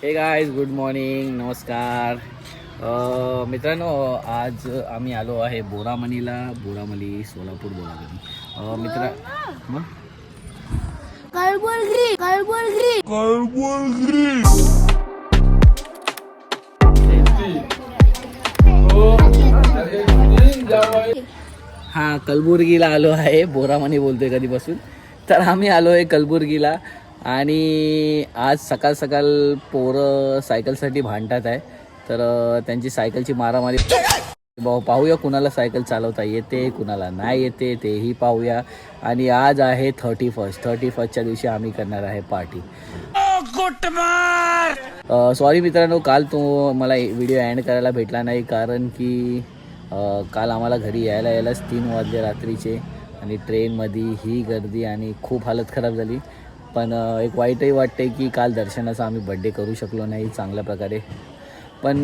हे guys, good morning, नमस्कार. मित्रांनो, आज आम्ही आलो आहे बोरामणीला. बोरामणी, सोलापूर बोरामणी. मग हां, कलबुर्गीला आलो आहे. बोरामणी बोलतोय कधीपासून. तर आम्ही आलो आहे कलबुर्गीला आणि आज सकाळ सकाळ पोरं सायकलसाठी भांडतात आहे. तर त्यांची सायकलची मारामारी पाहूया, कुणाला सायकल चालवता येते, कुणाला नाही येते, तेही पाहूया. आणि आज आहे 31च्या दिवशी आम्ही करणार आहे पार्टी. सॉरी मित्रांनो, काल तो मला व्हिडिओ एंड करायला भेटला नाही, कारण की काल आम्हाला घरी यायलाच 3 वाजले रात्रीचे आणि ट्रेनमध्ये ही गर्दी आणि खूप हालत खराब झाली. पण एक वाईटही वाटते की काल दर्शनाचा आम्ही बड्डे करू शकलो नाही चांगल्या प्रकारे. पण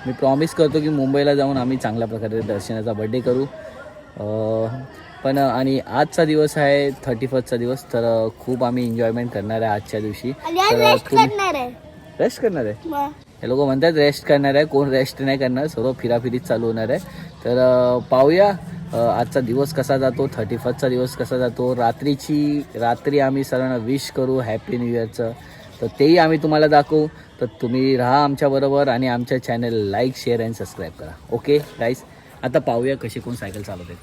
मी प्रॉमिस करतो की मुंबईला जाऊन आम्ही चांगल्या प्रकारे दर्शनाचा बड्डे करू. पण आणि आजचा दिवस आहे 31चा दिवस, तर खूप आम्ही एन्जॉयमेंट करणार आहे आजच्या दिवशी. रेस्ट करणार आहे. हे लोक म्हणतात रेस्ट करणार आहे, कोण रेस्ट नाही करणार, सर्व फिराफिरीत चालू होणार आहे. तर पाहूया आजचा दिवस कसा जातो, 31चा दिवस कसा जातो. रात्री आम्ही सर्वांना विश करू हॅपी न्यू इयरचं, तर तेही आम्ही तुम्हाला दाखवू. तर तुम्ही राहा आमच्याबरोबर आणि आमच्या channel like, share and subscribe करा. ओके गाईस, आता पाहूया कशी कोण सायकल चालवत आहेत.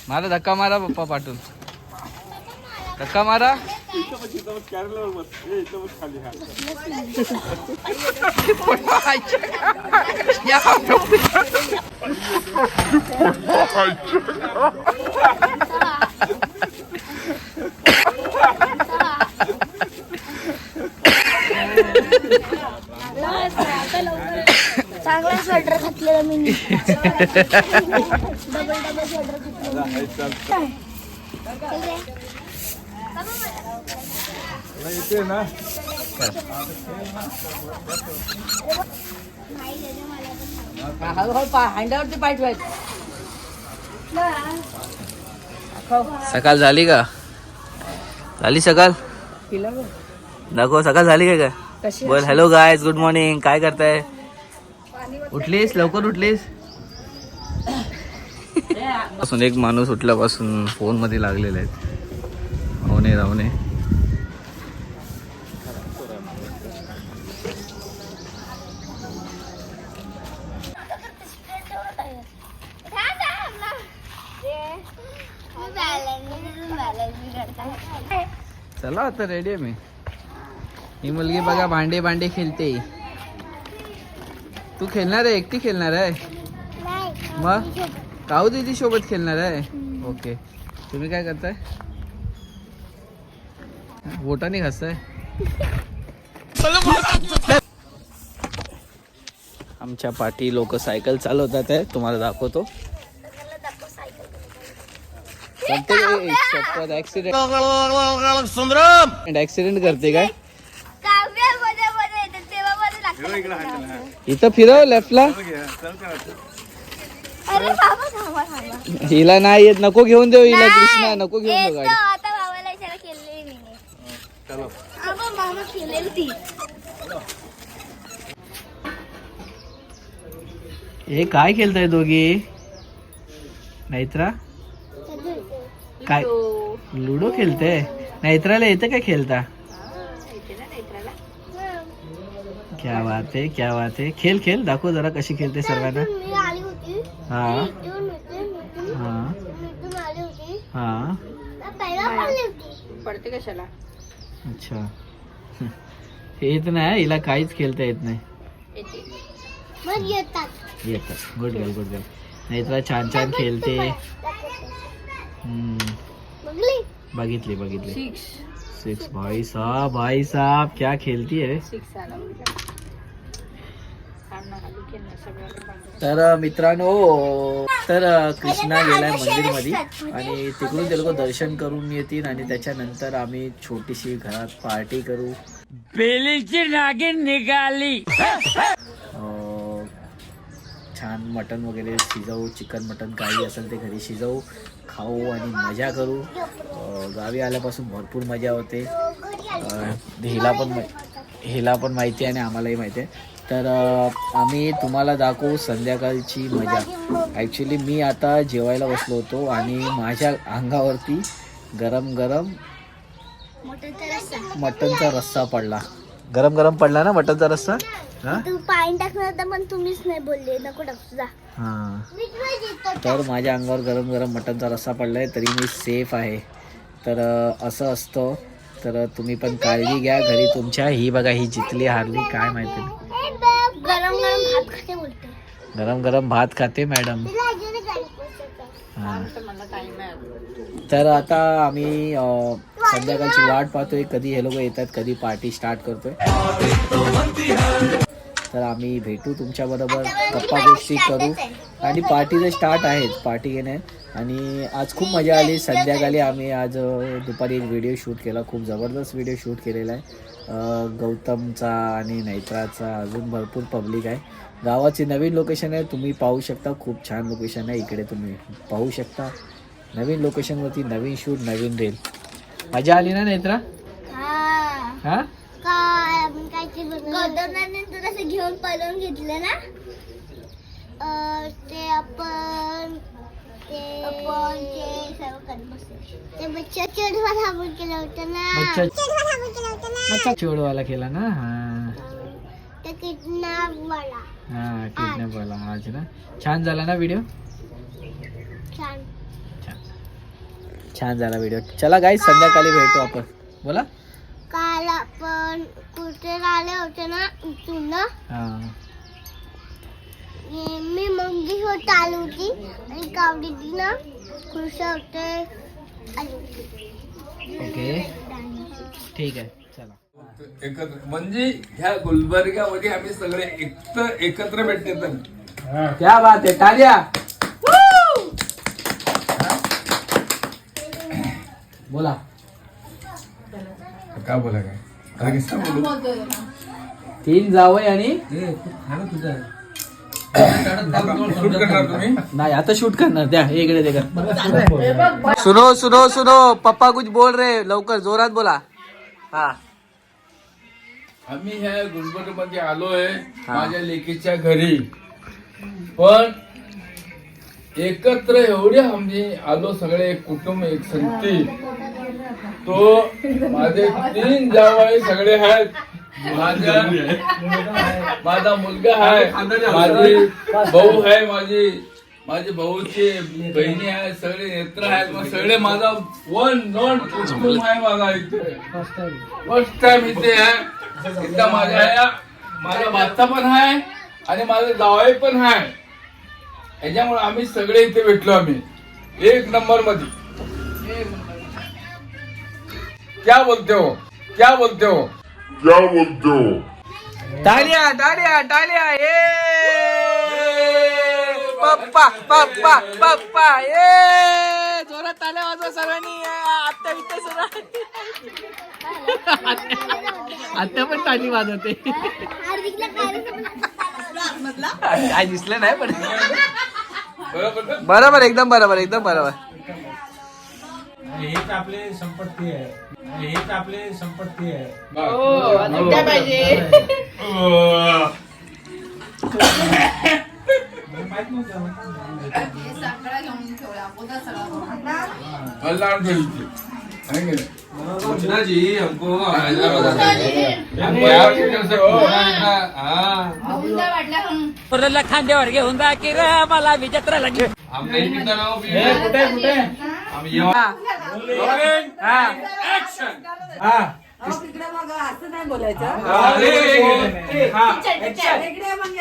मारा धक्का मारा, पप्पा पाठवून धक्का मारा. चांगला स्वेटर घातलेला मी. डबल स्वेटर येते ना. हँडावरती पाय ठेवायचं. सकाळ झाली का? झाली सकाळ? दाखव सकाळ झाली का? बोल हॅलो गायज, गुड मॉर्निंग. काय करताय? उठलीस? लवकर उठलीस? पासून एक माणूस उठल्यापासून फोन मध्ये लागलेला आहे. रावणे चला आता रेडी आहे मी. ही मुलगी बघा भांडे खेळते. तू खेळणार आहे? एकटी खेळणार आहे? मग काऊ दीदी सोबत खेळणार आहे? ओके. तुम्ही काय करताय? बोटाने घासताय? आमच्या पाठी लोक सायकल चालवतात आहे, तुम्हाला दाखवतो. ऍक्सिडेंट करते काय? इथं फिरव लेफ्टला. हिला नाही येत, नको घेऊन देऊ हिला. कृष्णा नको घेऊन देऊ गाडी. हे काय खेळताय दोघी? नैत्रा काय लुडो खेळते? नैत्राला येतं काय खेळता? क्या बात है, क्या बात है. खेळ दाखव जरा कशी खेळते सर्वांना. हा हा हा. पडते कशाला? अच्छा. येत नाही हिला, काहीच खेळता येत नाही. येतात. Good girl. नैत्रा छान खेळते. बघितली 6. भाई साहब क्या खेलती है. तर मित्रांनो, तर कृष्णा गेलाय मंदिरमध्ये आणि तिकडून ते लोक दर्शन करून येतील आणि त्याच्यानंतर आम्ही छोटीशी घरात पार्टी करू. बेलीची नागिन निघाली. छान मटण वगैरे शिजवू, चिकन मटण काही असेल ते घरी शिजवू, खाऊ आणि मजा करू. गावी आल्यापासून भरपूर मजा होते. हिला पण माहिती आहे आणि आम्हालाही माहिती आहे. तर आम्ही तुम्हाला दाखवू संध्याकाळची मजा. ॲक्च्युली मी आता जेवायला बसलो होतो आणि माझ्या अंगावरती गरम गरम मटनचा रस्सा पडला. गरम गरम पडला ना मटनचा रस्सा. हा तू पाणी टाकणार होता पण तुम्हीच नाही बोलले नको टाकू जा. हां, तर माझ्या अंगावर गरम गरम मटनचा रस्सा पडला आहे, तरी मी सेफ आहे. तर असं असतं. तर तुम्ही पण काळजी घ्या घरी तुमच्या. ही बघा, ही जितली हारली काय माहिती. गरम गरम भात खाते बोलते. गरम गरम भात खाते मॅडम. हां, तर आता आम्ही संध्याकाळची वाट पाहतोय, कधी हे लोक येतात, कधी पार्टी स्टार्ट करतोय. तर आम्ही भेटू तुमच्याबरोबर, गप्पा गोष्टी करू आणि पार्टी तर स्टार्ट आहेच, पार्टी घेणे. आणि आज खूप मजा आली. संध्याकाळी आम्ही आज दुपारी एक व्हिडिओ शूट केला, खूप जबरदस्त व्हिडिओ शूट केलेला आहे. गौतमचा आणि नैत्राचा, अजून भरपूर पब्लिक आहे. गावाची नवीन लोकेशन आहे, तुम्ही पाहू शकता. खूप छान लोकेशन आहे, इकडे तुम्ही पाहू शकता. नवीन लोकेशनवरती नवीन शूट, नवीन रील. मजा आली ना नैत्रा? हा काय आपण काय गौतमने तुला असं घेऊन पळवून घेतलं ना. ते आपण सर्व करत बसलो. ते बच्चा चोरवाला आपण केलं होतं ना. चोरवाला केला ना. हा, ते किडनॅप वाला. हा किडनॅप वाला आज ना. छान झाला ना व्हिडिओ? छान छान झाला व्हिडिओ. चला गाईस, संध्याकाळी भेटू आपण. बोला. काल आपण कुठे आले होते ना इथून ना. मी मंगी होत आली होती आणि कावडी ना खुश होते आली होती. ओके, ठीक आहे, चला. एकत्र म्हणजे ह्या गुलबर्ग्यामध्ये आम्ही सगळे एकत्र भेटते. तर क्या बात आहे, टाळ्या. बोला. काय बोला काय अरे कसं बोलू. 3 जावई आणि शूट करणार तुम्ही? नाही, आता शूट करणार. द्या इकडे दे कर. सुनो सुनो सुनो, पप्पा कुछ बोल रहे, लवकर जोरात बोला. हा, आम्ही ह्या गुलबर्गमध्ये आलोय माझ्या लेकीच्या घरी. पण एकत्र एवढे आम्ही आलो, सगळे एक कुटुंब, एक संगती. तो माझे 3 जावई सगळे आहेत. माझा मुलगा आहे, माझी भाऊ आहे, माझी भाऊची बहिणी आहेत, सगळे नेत्र आहेत. मग सगळे माझा वन नॉन कुटुंब आहे. माझा इथे फर्स्ट टाइम इथे आहे. इथं माझा बाचा पण आहे आणि माझा जावई पण आहे. याच्यामुळे आम्ही सगळे इथे भेटलो. आम्ही 1 नंबर मध्ये. क्या बोलते हो, क्या बोलते हो, क्या बोलते हो. टाळ्या टाळ्या टाळ्या. ये पप्पा पप्पा पप्पा. ये जोरात टाळ्या वाजवा सर्वांनी. आत्या इथे सर्व आत्या पण टाळी वाजवते. काय दिसलं नाही पण बरोबर, एकदम बरोबर, एकदम बरोबर. हेच आपले संपत्ती आहे, हेच आपले संपत्ती आहे. काय पाहिजे. माहित नव्हतं. जी हमको खांद्यावर घेऊन जा की रे मला विचित्र लागले. तिकडे मग असं नाही बोलायचं.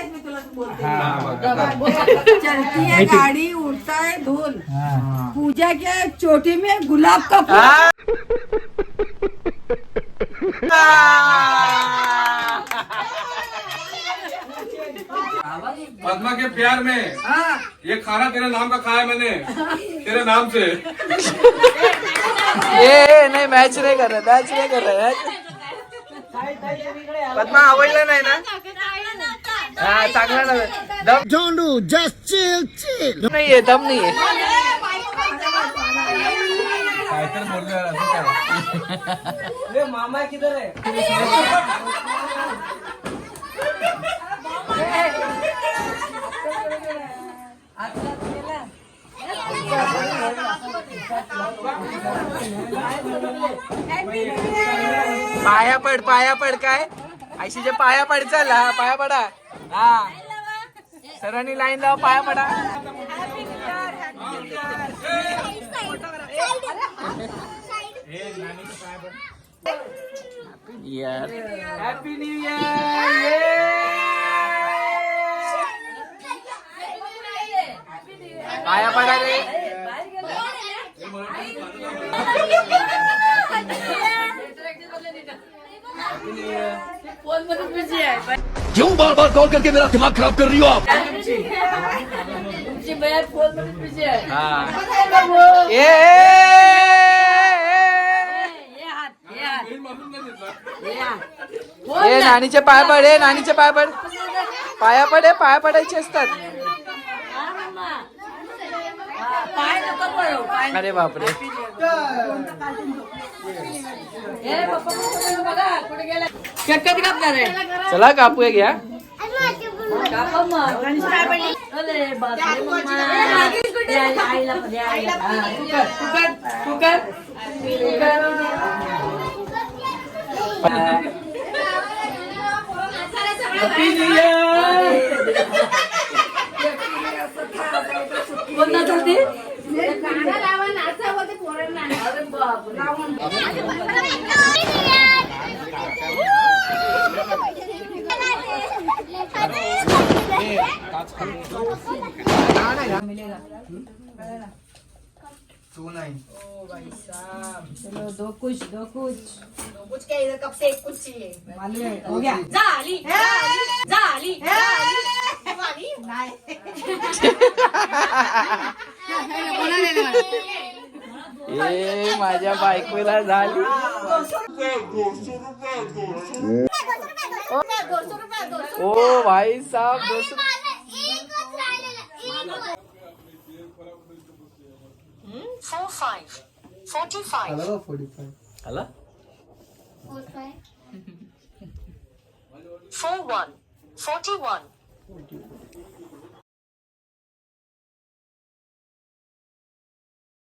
मी तुला बोलते. चलती है गाड़ी, उड़ता है धूल, पूजा के चोटी में गुलाब का फूल. पद्मा के प्यार में ये खाना तेरे नाम का खाया मैंने, तेरे नाम से. ए नाही, मॅच नाही कर मॅच नाही कर. पद्मा आवडला नाही ना. हा चांगला ना दम नाहीये दम नाहीये काय तर बोललो असं काय मामा किधर है पाया पड काय आयशीच्या पाया पड चल हा पाया पडा हा सरांनी लाईन लावा पाया पडा हॅपी न्यू इयर पाया पडा रे क्यों बार बार कॉल करके मेरा दिमाग खराब कर रही हो आप ए नानीचे पाय पड ए नानीचे पाय पड पाया पड पाया पडायचे असतात अरे बापरे कधी कापणार आहे चला कापूया घ्या कोण चालते चलो दो कुछ क्या इधर कब से एक कुछ चाहिए मालूम है हो गया जाली जाली ए माझ्या बायकोला झाली ओ भाई साहब 200 आला 41 41